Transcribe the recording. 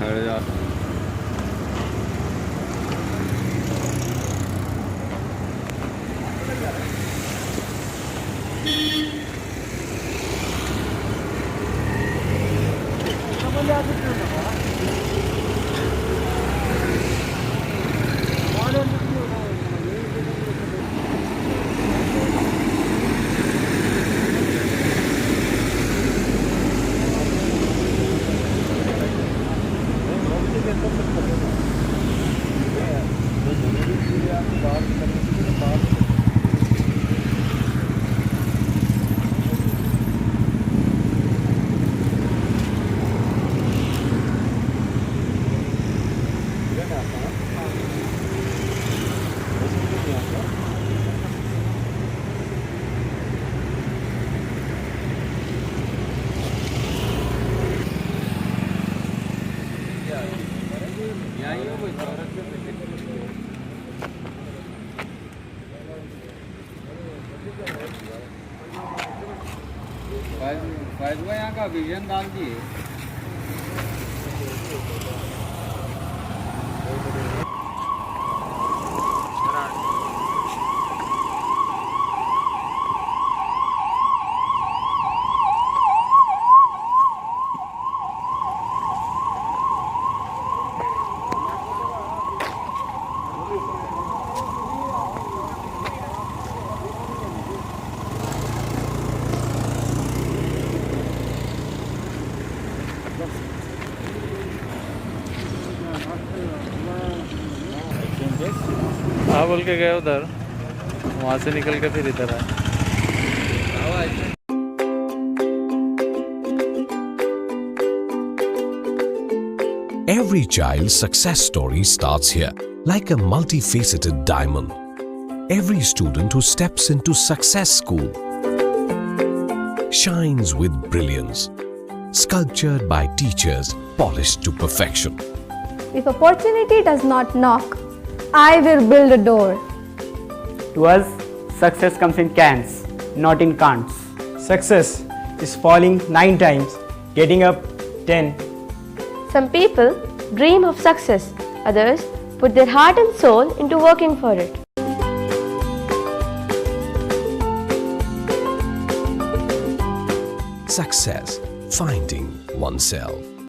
खड़ जा। फैजवा यहाँ का विजन डाल दिए। हाँ बोल के गए उधर, वहाँ से निकल के फिर इधर आए। Every child's success story starts here, like a multifaceted diamond. Every student who steps into Success School shines with brilliance, sculptured by teachers polished to perfection. If opportunity does not knock, I will build a door. To us, success comes in cans, not in can'ts. Success is falling 9 times, getting up 10. Some people dream of success, others put their heart and soul into working for it. Success, finding oneself.